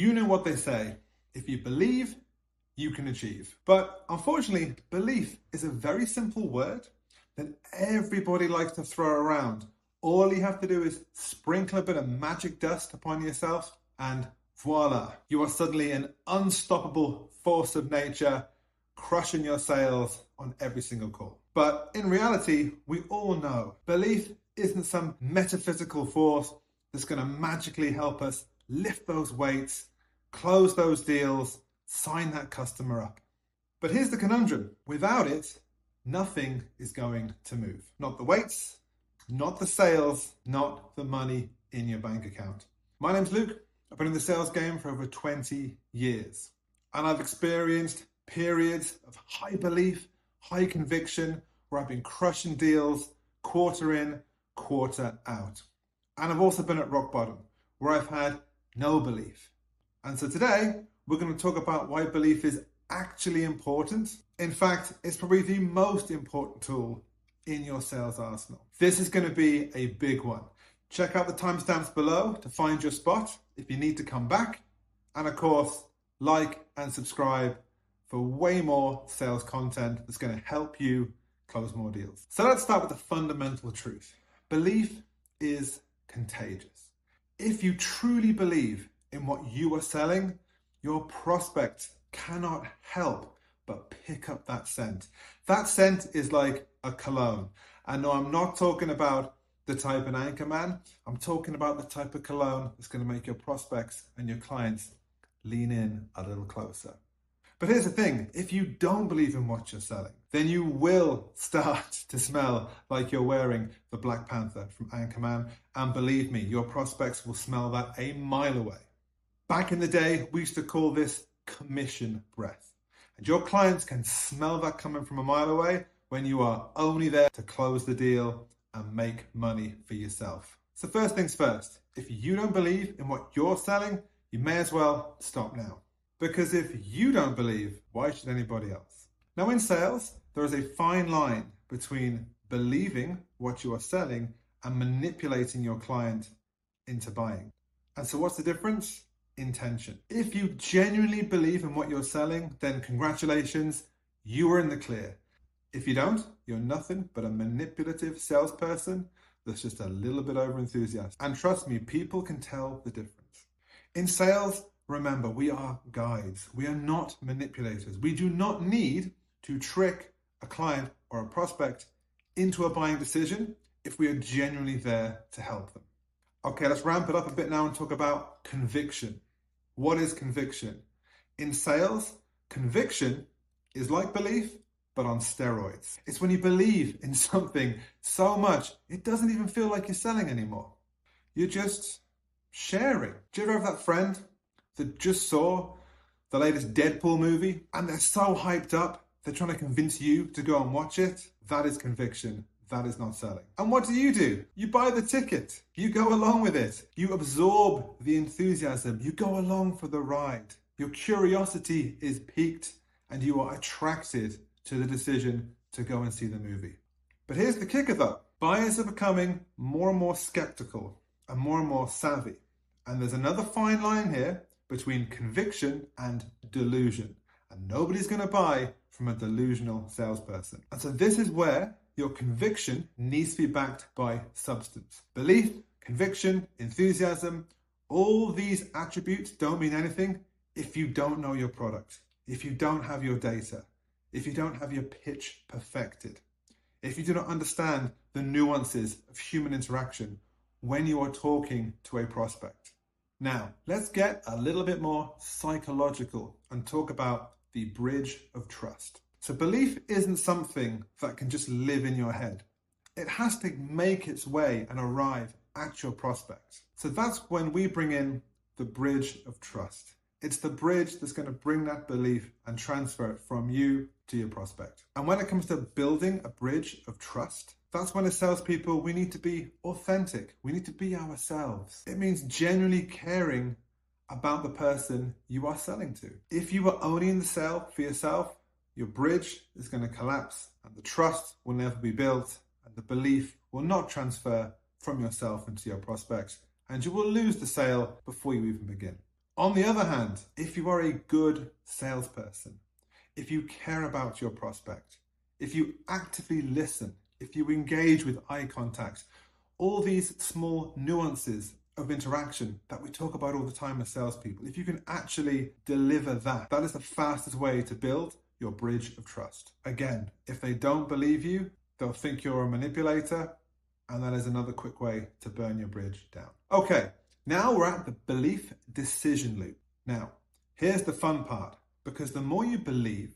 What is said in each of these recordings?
You know what they say, if you believe, you can achieve. But unfortunately, belief is a very simple word that everybody likes to throw around. All you have to do is sprinkle a bit of magic dust upon yourself and voila, you are suddenly an unstoppable force of nature, crushing your sales on every single call. But in reality, we all know belief isn't some metaphysical force that's going to magically help us lift those weights, close those deals, sign that customer up. But here's the conundrum. Without it, nothing is going to move. Not the weights, not the sales, not the money in your bank account. My name's Luke. I've been in the sales game for over 20 years. And I've experienced periods of high belief, high conviction, where I've been crushing deals quarter in, quarter out. And I've also been at rock bottom, where I've had no belief. And so today, we're going to talk about why belief is actually important. In fact, it's probably the most important tool in your sales arsenal. This is going to be a big one. Check out the timestamps below to find your spot if you need to come back. And of course, like and subscribe for way more sales content that's going to help you close more deals. So let's start with the fundamental truth. Belief is contagious. If you truly believe in what you are selling, your prospects cannot help but pick up that scent. That scent is like a cologne. And no, I'm not talking about the type in Anchorman. I'm talking about the type of cologne that's going to make your prospects and your clients lean in a little closer. But here's the thing, if you don't believe in what you're selling, then you will start to smell like you're wearing the Black Panther from Anchorman. And believe me, your prospects will smell that a mile away. Back in the day, we used to call this commission breath. And your clients can smell that coming from a mile away when you are only there to close the deal and make money for yourself. So first things first, if you don't believe in what you're selling, you may as well stop now. Because if you don't believe, why should anybody else? Now in sales, there is a fine line between believing what you are selling and manipulating your client into buying. And so what's the difference? Intention. If you genuinely believe in what you're selling, then congratulations, you are in the clear. If you don't, you're nothing but a manipulative salesperson that's just a little bit overenthusiastic. And trust me, people can tell the difference. In sales, remember, we are guides. We are not manipulators. We do not need to trick a client or a prospect into a buying decision if we are genuinely there to help them. Okay, let's ramp it up a bit now and talk about conviction. What is conviction? In sales, conviction is like belief, but on steroids. It's when you believe in something so much, it doesn't even feel like you're selling anymore. You're just sharing. Do you ever have that friend that just saw the latest Deadpool movie and they're so hyped up, they're trying to convince you to go and watch it? That is conviction. That is not selling. And what do? You buy the ticket. You go along with it. You absorb the enthusiasm. You go along for the ride. Your curiosity is piqued and you are attracted to the decision to go and see the movie. But here's the kicker though. Buyers are becoming more and more skeptical and more savvy. And there's another fine line here between conviction and delusion. And nobody's going to buy from a delusional salesperson. And so this is where your conviction needs to be backed by substance. Belief, conviction, enthusiasm, all these attributes don't mean anything if you don't know your product, if you don't have your data, if you don't have your pitch perfected, if you do not understand the nuances of human interaction when you are talking to a prospect. Now, let's get a little bit more psychological and talk about the bridge of trust. So belief isn't something that can just live in your head. It has to make its way and arrive at your prospect. So that's when we bring in the bridge of trust. It's the bridge that's going to bring that belief and transfer it from you to your prospect. And when it comes to building a bridge of trust, that's when as salespeople, we need to be authentic. We need to be ourselves. It means genuinely caring about the person you are selling to. If you are only in the sale for yourself, your bridge is going to collapse and the trust will never be built and the belief will not transfer from yourself into your prospects and you will lose the sale before you even begin. On the other hand, if you are a good salesperson, if you care about your prospect, if you actively listen, if you engage with eye contact, all these small nuances of interaction that we talk about all the time as salespeople, if you can actually deliver that, that is the fastest way to build your bridge of trust. Again, if they don't believe you, they'll think you're a manipulator, and that is another quick way to burn your bridge down. Okay, now we're at the belief decision loop. Now, here's the fun part, because the more you believe,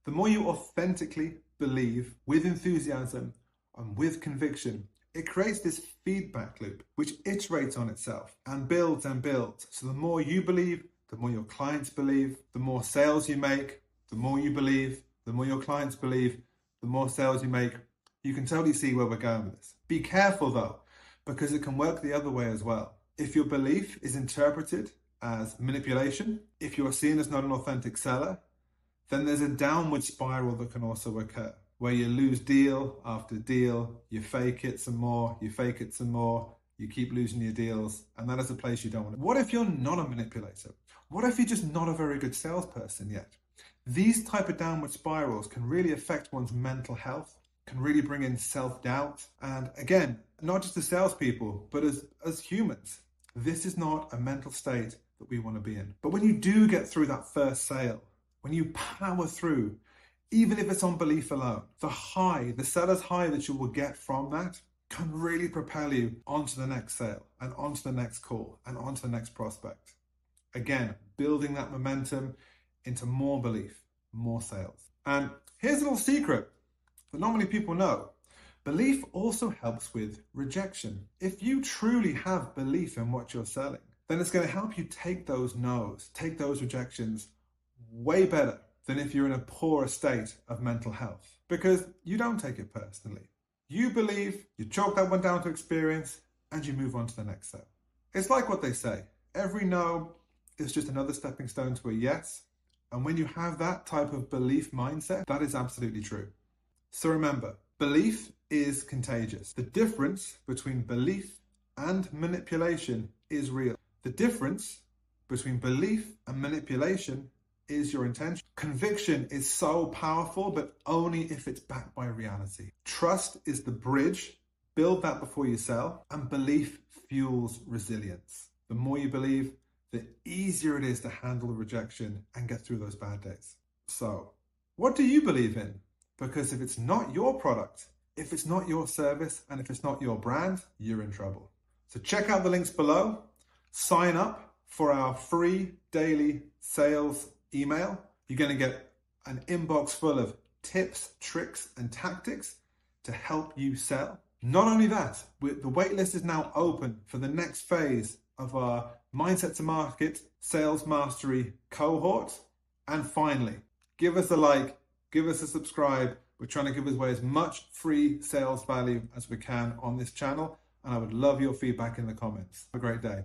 the more you authentically believe with enthusiasm and with conviction, it creates this feedback loop which iterates on itself and builds and builds. So the more you believe, the more your clients believe, the more sales you make, the more you believe, the more your clients believe, the more sales you make. You can totally see where we're going with this. Be careful though, because it can work the other way as well. If your belief is interpreted as manipulation, if you are seen as not an authentic seller, then there's a downward spiral that can also occur, where you lose deal after deal, you fake it some more, you fake it some more, you keep losing your deals, and that is a place you don't want to. What if you're not a manipulator? What if you're just not a very good salesperson yet? These type of downward spirals can really affect one's mental health, can really bring in self-doubt, and again, not just as salespeople, but as humans. This is not a mental state that we want to be in. But when you do get through that first sale, when you power through, even if it's on belief alone, the high, the seller's high that you will get from that can really propel you onto the next sale and onto the next call and onto the next prospect. Again, building that momentum into more belief, more sales. And here's a little secret that not many people know. Belief also helps with rejection. If you truly have belief in what you're selling, then it's going to help you take those no's, take those rejections way better than if you're in a poorer state of mental health, because you don't take it personally. You believe, you chalk that one down to experience, and you move on to the next sale. It's like what they say, every no is just another stepping stone to a yes. And when you have that type of belief mindset, that is absolutely true. So remember, belief is contagious. The difference between belief and manipulation is real. The difference between belief and manipulation is your intention. Conviction is so powerful, but only if it's backed by reality. Trust is the bridge. Build that before you sell, and belief fuels resilience. The more you believe, the easier it is to handle rejection and get through those bad days. So, what do you believe in? Because if it's not your product, if it's not your service, and if it's not your brand, you're in trouble. So check out the links below. Sign up for our free daily sales email. You're going to get an inbox full of tips, tricks, and tactics to help you sell. Not only that, the waitlist is now open for the next phase of our Mindset to Market Sales Mastery cohort. And finally, give us a like, give us a subscribe. We're trying to give away as much free sales value as we can on this channel, and I would love your feedback in the comments. Have a great day.